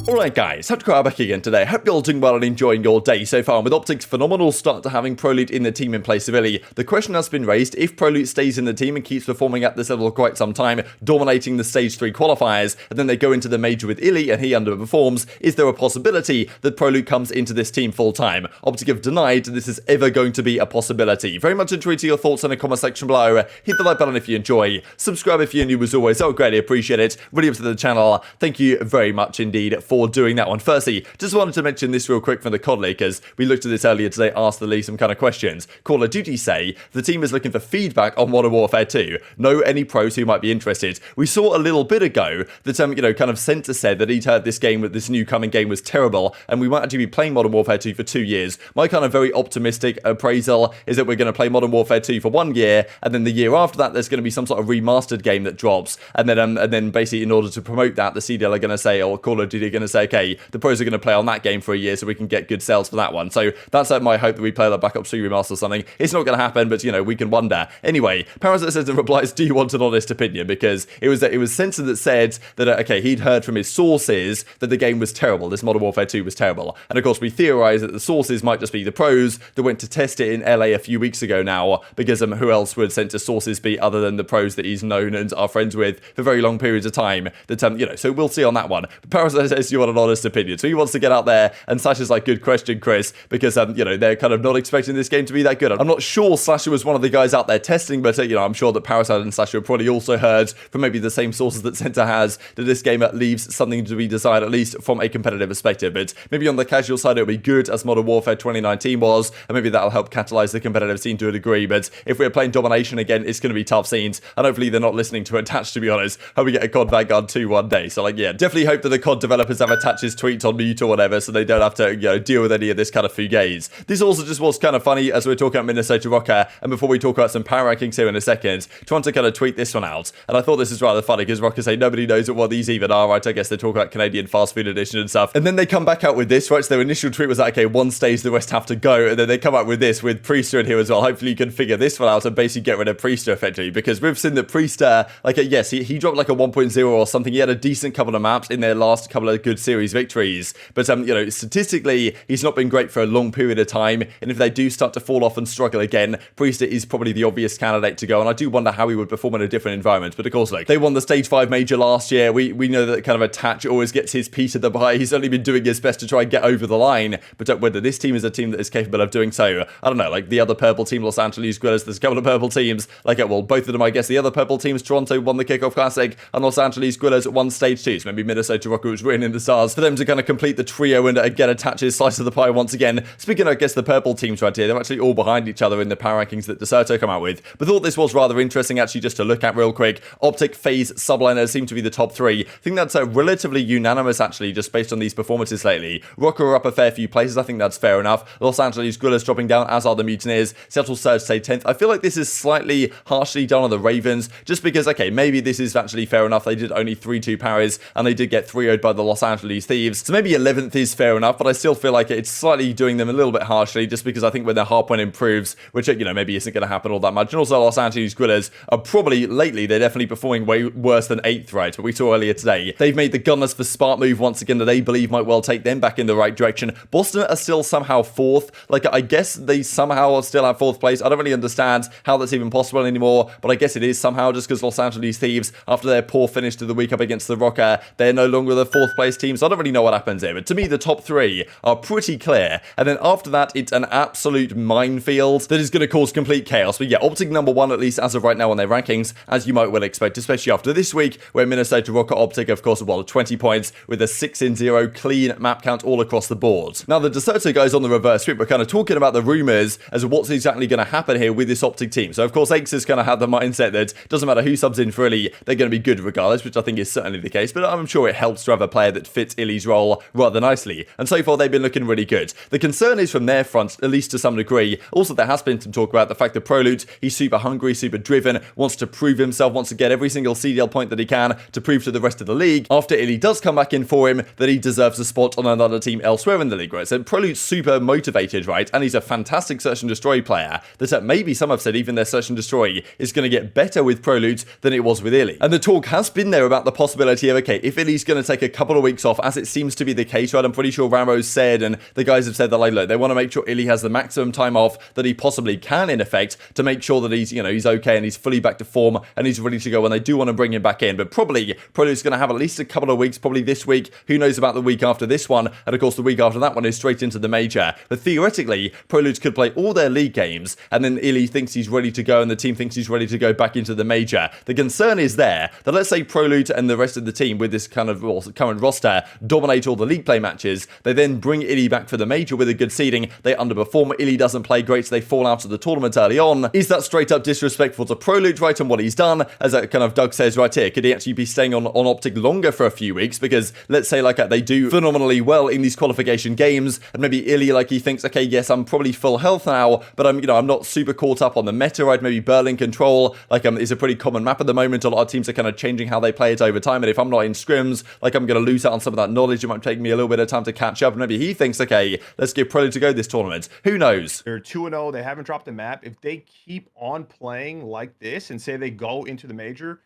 Alright guys, TacticalRab back again today. Hope you're all doing well and enjoying your day so far. And with OpTic's phenomenal start to having Prolute in the team in place of iLLeY, the question has been raised, if Prolute stays in the team and keeps performing at this level for quite some time, dominating the Stage 3 qualifiers, and then they go into the major with iLLeY and he underperforms, is there a possibility that Prolute comes into this team full time? OpTic have denied this is ever going to be a possibility. Very much intrigued to your thoughts in the comment section below. Hit the like button if you enjoy. Subscribe if you're new as always. I would greatly appreciate it. Really up to the channel. Thank you very much indeed for doing that one. Firstly, just wanted to mention this real quick from the COD leakers. We looked at this earlier today, asked the league some kind of questions. Call of Duty say the team is looking for feedback on Modern Warfare 2. Know any pros who might be interested. We saw a little bit ago that kind of Center said that he'd heard this new coming game was terrible, and we might actually be playing Modern Warfare 2 for 2 years. My kind of very optimistic appraisal is that we're going to play Modern Warfare 2 for 1 year, and then the year after that there's going to be some sort of remastered game that drops, and then basically in order to promote that, the CDL are going to say, or Call of Duty are going to say, okay, the pros are going to play on that game for a year so we can get good sales for that one. So that's my hope, that we play that Black Ops 3 remaster or something. It's not going to happen, but we can wonder. Anyway, Parasite says in replies, do you want an honest opinion? Because it was Censor that said that, okay, he'd heard from his sources that the game was terrible, this Modern Warfare 2 was terrible. And of course we theorise that the sources might just be the pros that went to test it in LA a few weeks ago now, because who else would Censor's sources be other than the pros that he's known and are friends with for very long periods of time, that, so we'll see on that one. But Parasite says you want an honest opinion, so he wants to get out there, and Slasher's like, good question, Chris, because, they're kind of not expecting this game to be that good. I'm not sure Slasher was one of the guys out there testing, but, I'm sure that Parasite and Slasher probably also heard from maybe the same sources that Center has, that this game leaves something to be desired, at least from a competitive perspective. But maybe on the casual side, it'll be good as Modern Warfare 2019 was, and maybe that'll help catalyze the competitive scene to a degree. But if we're playing Domination again, it's going to be tough scenes, and hopefully they're not listening to Attach, to be honest. Hope we get a COD Vanguard 2 one day. So, definitely hope that the COD developers have Attach's tweets on mute or whatever, so they don't have to, deal with any of this kind of fugazi. This also just was kind of funny as we're talking about Minnesota Rokkr, and before we talk about some power rankings here in a second, trying to kind of tweet this one out, and I thought this is rather funny because Rokkr say nobody knows what these even are, right? I guess they talk about Canadian fast food edition and stuff, and then they come back out with this, right? So their initial tweet was like, okay, one stage, the rest have to go, and then they come out with this with Priestahh in here as well. Hopefully you can figure this one out and basically get rid of Priestahh effectively, because we've seen that Priestahh, yes, he dropped like a 1.0 or something. He had a decent couple of maps in their last couple of good series victories, but statistically he's not been great for a long period of time, and if they do start to fall off and struggle again, Priestahh is probably the obvious candidate to go, and I do wonder how he would perform in a different environment. But of course, they won the Stage 5 major last year. We know that kind of Attach always gets his piece of the pie. He's only been doing his best to try and get over the line, but whether this team is a team that is capable of doing so, I don't know. Like the other purple team, Los Angeles Guerrillas, there's a couple of purple teams, both of them, I guess. The other purple teams, Toronto won the Kickoff Classic, and Los Angeles Guerrillas won Stage 2, so maybe Minnesota Rokkr was written in the stars for them to kind of complete the trio and get Attach's slice of the pie once again. Speaking of, I guess, the purple teams right here, they're actually all behind each other in the power rankings that Deserto come out with. But thought this was rather interesting actually just to look at real quick. OpTic, FaZe, Subliners seem to be the top 3. I think that's relatively unanimous actually, just based on these performances lately. Rokkr are up a fair few places, I think that's fair enough. Los Angeles Guerrillas dropping down, as are the Mutineers. Seattle Surge stay 10th. I feel like this is slightly harshly done on the Ravens, just because, okay, maybe this is actually fair enough. They did only 3-2 parries, and they did get 3-0'd by the Los Angeles Thieves. So maybe 11th is fair enough, but I still feel like it's slightly doing them a little bit harshly, just because I think when their hardpoint improves, which, maybe isn't going to happen all that much. And also Los Angeles Guerrillas are probably, lately, they're definitely performing way worse than 8th, right? But we saw earlier today, they've made the Gunless for Spart move once again that they believe might well take them back in the right direction. Boston are still somehow 4th. I guess they somehow still have 4th place. I don't really understand how that's even possible anymore, but I guess it is somehow, just because Los Angeles Thieves, after their poor finish to the week up against the Rokkr, they're no longer the 4th place team, so I don't really know what happens here. But to me, the top 3 are pretty clear, and then after that, it's an absolute minefield that is going to cause complete chaos. But yeah, OpTic number 1, at least as of right now on their rankings, as you might well expect, especially after this week, where Minnesota Rokkr OpTic, of course, 20 points with a 6-0 clean map count all across the board. Now, the Deserto guys on the reverse script were kind of talking about the rumors as to what's exactly going to happen here with this OpTic team. So, of course, X is kind of had the mindset that doesn't matter who subs in for iLLeY, they're going to be good regardless, which I think is certainly the case, but I'm sure it helps to have a player that fits iLLeY's role rather nicely. And so far, they've been looking really good. The concern is from their front, at least to some degree. Also, there has been some talk about the fact that Prolute, he's super hungry, super driven, wants to prove himself, wants to get every single CDL point that he can to prove to the rest of the league, after iLLeY does come back in for him, that he deserves a spot on another team elsewhere in the league, right? So Prolute's super motivated, right? And he's a fantastic Search and Destroy player that maybe some have said even their Search and Destroy is going to get better with Prolute than it was with iLLeY. And the talk has been there about the possibility of, okay, if iLLeY's going to take a couple of weeks off, as it seems to be the case, right? I'm pretty sure Ramos said, and the guys have said that, like, look, they want to make sure iLLeY has the maximum time off that he possibly can, in effect, to make sure that he's, he's okay and he's fully back to form and he's ready to go when they do want to bring him back in. But probably Prolute's going to have at least a couple of weeks, probably this week. Who knows about the week after this one? And of course, the week after that one is straight into the major. But theoretically, Prolute could play all their league games, and then iLLeY thinks he's ready to go and the team thinks he's ready to go back into the major. The concern is there that, let's say Prolute and the rest of the team with this kind of current roster dominate all the league play matches. They then bring iLLeY back for the major with a good seeding. They underperform. iLLeY doesn't play great, so they fall out of the tournament early on. Is that straight up disrespectful to Prolute, right, and what he's done? As kind of Doug says right here, could he actually be staying on OpTic longer for a few weeks? Because let's say like they do phenomenally well in these qualification games, and maybe iLLeY, like, he thinks, okay, yes, I'm probably full health now, but I'm not super caught up on the meta, right? Maybe Berlin Control, like, is a pretty common map at the moment. A lot of teams are kind of changing how they play it over time, and if I'm not in scrims, like, I'm going to lose out on some of that knowledge. It might take me a little bit of time to catch up, and maybe he thinks, okay, let's give Prolute to go this tournament. Who knows? They're 2-0. They haven't dropped the map. If they keep on playing like this and say they go into the major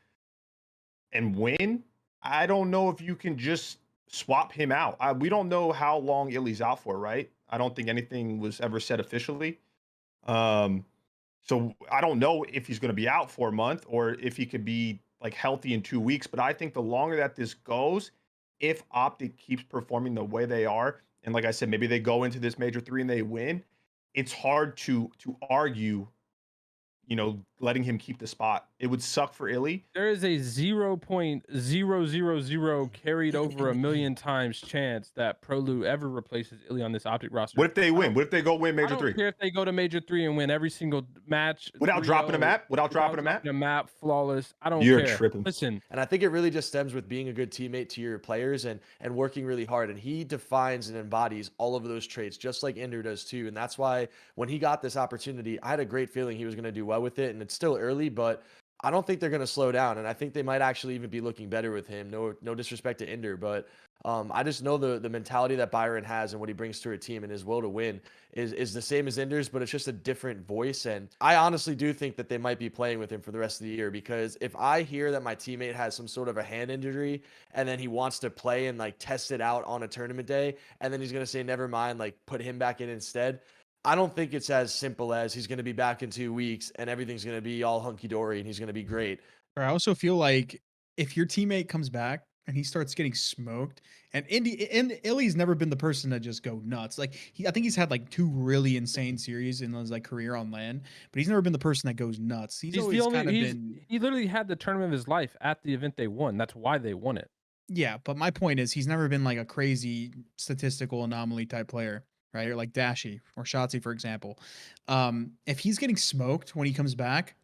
and win, I don't know if you can just swap him out. We don't know how long iLLeY's out for, right? I don't think anything was ever said officially. So I don't know if he's going to be out for a month or if he could be like healthy in 2 weeks. But I think the longer that this goes, if OpTic keeps performing the way they are, and like I said, maybe they go into this major 3 and they win, it's hard to argue, letting him keep the spot. It would suck for iLLeY. There is a 0.000 carried over a million times chance that Prolute ever replaces iLLeY on this OpTic roster. What if they win? What if they go win major 3? I don't care if they go to major 3 and win every single match without dropping a map. Without dropping a map, flawless. I don't You're care. Tripping. Listen, and I think it really just stems with being a good teammate to your players and working really hard. And he defines and embodies all of those traits, just like Ender does too. And that's why when he got this opportunity, I had a great feeling he was going to do well with it. And it's still early, but I don't think they're going to slow down, and I think they might actually even be looking better with him. No disrespect to Ender, but I just know the mentality that Byron has and what he brings to a team and his will to win is the same as Ender's, but it's just a different voice. And I honestly do think that they might be playing with him for the rest of the year, because if I hear that my teammate has some sort of a hand injury and then he wants to play and like test it out on a tournament day, and then he's going to say, never mind, like put him back in instead, I don't think it's as simple as he's going to be back in 2 weeks and everything's going to be all hunky-dory and he's going to be great. I also feel like if your teammate comes back and he starts getting smoked, and iLLeY's never been the person to just go nuts. Like, I think he's had like 2 really insane series in his like career on LAN, but he's never been the person that goes nuts. He literally had the tournament of his life at the event they won. That's why they won it. Yeah, but my point is he's never been like a crazy statistical anomaly type player, right? Or like Dashy or Shotzi, for example. If he's getting smoked when he comes back,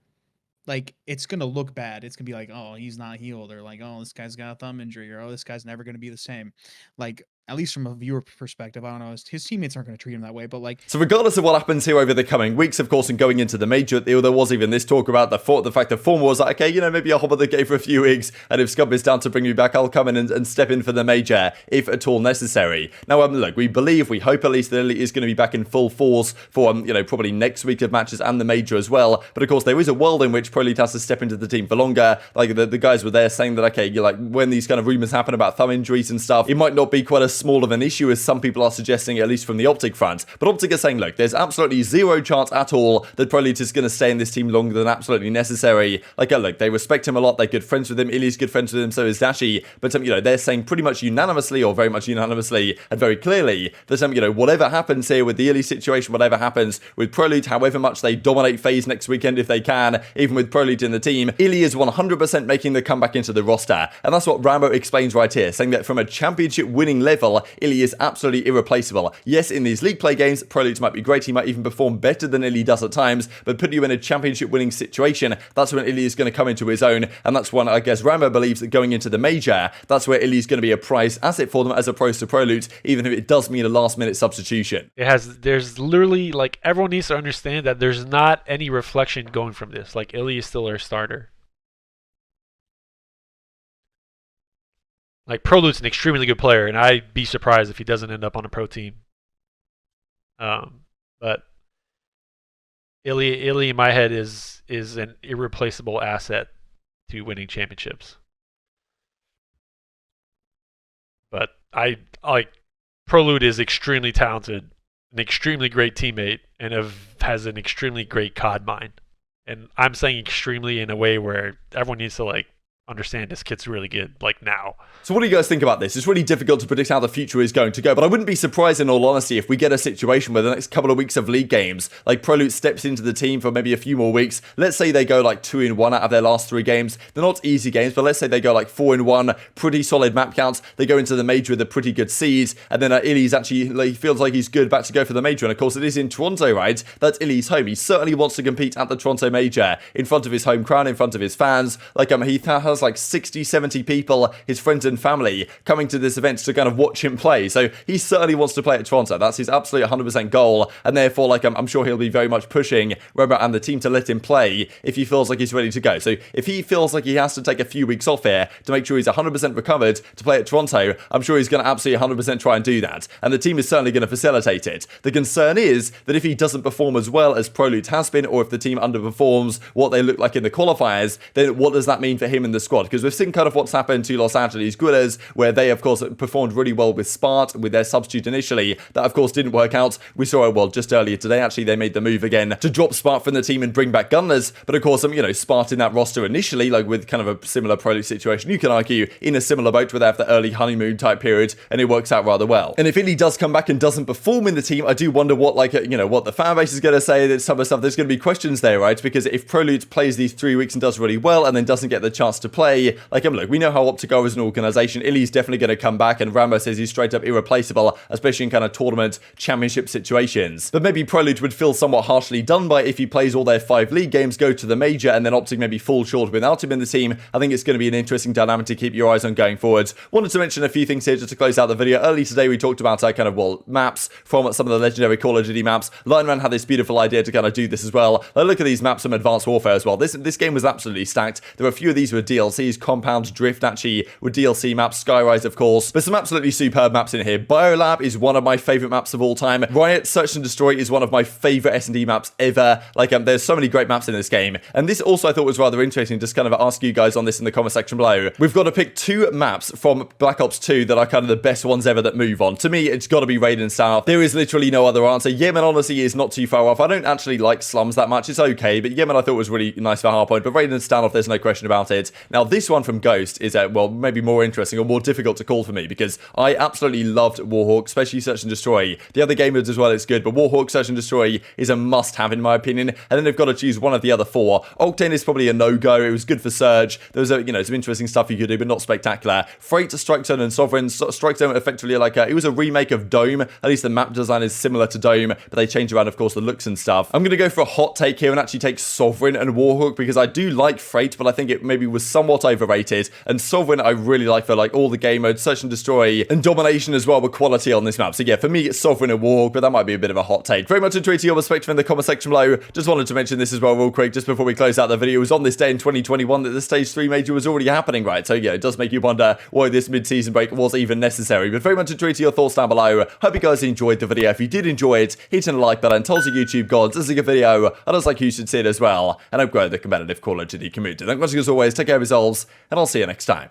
like, it's going to look bad. It's going to be like, oh, he's not healed, or like, oh, this guy's got a thumb injury, or oh, this guy's never going to be the same. Like, at least from a viewer perspective, I don't know, his teammates aren't going to treat him that way, but like... So regardless of what happens here over the coming weeks, of course, and going into the major, there was even this talk about the fact that form was like, okay, maybe I'll hop on the game for a few weeks, and if Scub is down to bring me back, I'll come in and step in for the major, if at all necessary. Now, look, we hope at least that iLLeY is going to be back in full force for, probably next week of matches and the major as well, but of course, there is a world in which Prolute has to step into the team for longer. Like, the guys were there saying that, okay, when these kind of rumors happen about thumb injuries and stuff, it might not be quite as small of an issue as some people are suggesting, at least from the OpTic front. But OpTic are saying, look, there's absolutely zero chance at all that Prolute is going to stay in this team longer than absolutely necessary. Like, look, they respect him a lot. They're good friends with him. iLLeY's good friends with him. So is Dashy. But, they're saying pretty much unanimously, or very much unanimously, and very clearly, that, whatever happens here with the iLLeY situation, whatever happens with Prolute, however much they dominate FaZe next weekend if they can, even with Prolute in the team, iLLeY is 100% making the comeback into the roster. And that's what Rambo explains right here, saying that from a championship winning level, iLLeY is absolutely irreplaceable. Yes, in these league play games, Prolute might be great, he might even perform better than iLLeY does at times, but put you in a championship winning situation, that's when iLLeY is going to come into his own, and that's when I guess Rambo believes that going into the major, that's where iLLeY is going to be a prize asset for them as opposed to Prolute, even if it does mean a last minute substitution. There's literally, like, everyone needs to understand that there's not any reflection going from this. Like, iLLeY is still our starter. Like, Prolute's an extremely good player, and I'd be surprised if he doesn't end up on a pro team. But iLLeY in my head is an irreplaceable asset to winning championships. But I like Prolute is extremely talented, an extremely great teammate, and has an extremely great COD mind. And I'm saying extremely in a way where everyone needs to like understand this kid's really good, like now. So what do you guys think about this? It's really difficult to predict how the future is going to go, but I wouldn't be surprised in all honesty if we get a situation where the next couple of weeks of league games, like Prolute steps into the team for maybe a few more weeks. Let's say they go like 2-1 out of their last 3 games. They're not easy games, but let's say they go like 4-1, pretty solid map counts. They go into the major with a pretty good seed, and then iLLeY's actually like, feels like he's good back to go for the major. And of course it is in Toronto, right? That's iLLeY's home. He certainly wants to compete at the Toronto major in front of his home crowd, in front of his fans. Like he has like 60, 70 people, his friends and family, coming to this event to kind of watch him play. So he certainly wants to play at Toronto. That's his absolute 100% goal. And therefore, like I'm sure he'll be very much pushing Rokkr and the team to let him play if he feels like he's ready to go. So if he feels like he has to take a few weeks off here to make sure he's 100% recovered to play at Toronto, I'm sure he's going to absolutely 100% try and do that. And the team is certainly going to facilitate it. The concern is that if he doesn't perform as well as Prolute has been, or if the team underperforms what they look like in the qualifiers, then what does that mean for him in the squad? Because we've seen kind of what's happened to Los Angeles Guerrillas, where they of course performed really well with Spart, with their substitute initially. That of course didn't work out. We saw it, well, just earlier today actually, they made the move again to drop Spart from the team and bring back Gunless. But of course, you know, Spart in that roster initially, like with kind of a similar Prolute situation, you can argue in a similar boat where they have the early honeymoon type period, and it works out rather well. And if iLLeY does come back and doesn't perform in the team, I do wonder what, like, you know, what the fan base is going to say. That some of the stuff, there's going to be questions there, right? Because if Prolute plays these 3 weeks and does really well and then doesn't get the chance to play, like, look, we know how OpTic are as an organization. iLLeY's definitely going to come back, and Rambo says he's straight up irreplaceable, especially in kind of tournament championship situations. But maybe Prolute would feel somewhat harshly done by if he plays all their 5 league games, go to the major, and then OpTic maybe fall short without him in the team. I think it's going to be an interesting dynamic to keep your eyes on going forward. Wanted to mention a few things here just to close out the video. Early today we talked about kind of, well, maps from some of the legendary Call of Duty maps. Lineman had this beautiful idea to kind of do this as well. Look at these maps from Advanced Warfare as well. This game was absolutely stacked. There were a few of these with DLCs, Compound, Drift actually with DLC maps, Skyrise of course, but some absolutely superb maps in here. Biolab is one of my favorite maps of all time. Riot Search and Destroy is one of my favorite S&D maps ever. Like there's so many great maps in this game. And this also I thought was rather interesting, just kind of ask you guys on this in the comment section below. We've got to pick 2 maps from Black Ops 2 that are kind of the best ones ever that move on. To me, it's got to be Raid and South. There is literally no other answer. Yemen honestly is not too far off. I don't actually like Slums that much. It's okay, but Yemen I thought was really nice for Hardpoint. But Raid and Standoff, there's no question about it. Now this one from Ghost is well, maybe more interesting or more difficult to call for me, because I absolutely loved Warhawk, especially Search and Destroy. The other game modes as well, it's good, but Warhawk, Search and Destroy is a must-have in my opinion. And then they've got to choose one of the other 4. Octane is probably a no-go. It was good for Surge. There was some interesting stuff you could do, but not spectacular. Freight, Strike Zone, and Sovereign. Strike Zone effectively like it was a remake of Dome. At least the map design is similar to Dome, but they change around, of course, the looks and stuff. I'm going to go for a hot take here and actually take Sovereign and Warhawk, because I do like Freight, but I think it maybe was somewhat overrated. And Sovereign I really like for like all the game modes, Search and Destroy, and Domination as well, with quality on this map. So yeah, for me it's Sovereign and Warhawk, but that might be a bit of a hot take. Very much enjoyed your perspective in the comment section below. Just wanted to mention this as well real quick, just before we close out the video. It was on this day in 2021 that the Stage 3 major was already happening, right? So yeah, it does make you wonder why this mid-season break was even necessary. But very much enjoyed your thoughts down below. Hope you guys enjoyed the video. If you did enjoy it, hit the like button, tells the YouTube gods this is a good video, and it's like you should see it as well, and I've grown the competitive Call of Duty community. Thanks for watching as always, take care of yourselves, and I'll see you next time.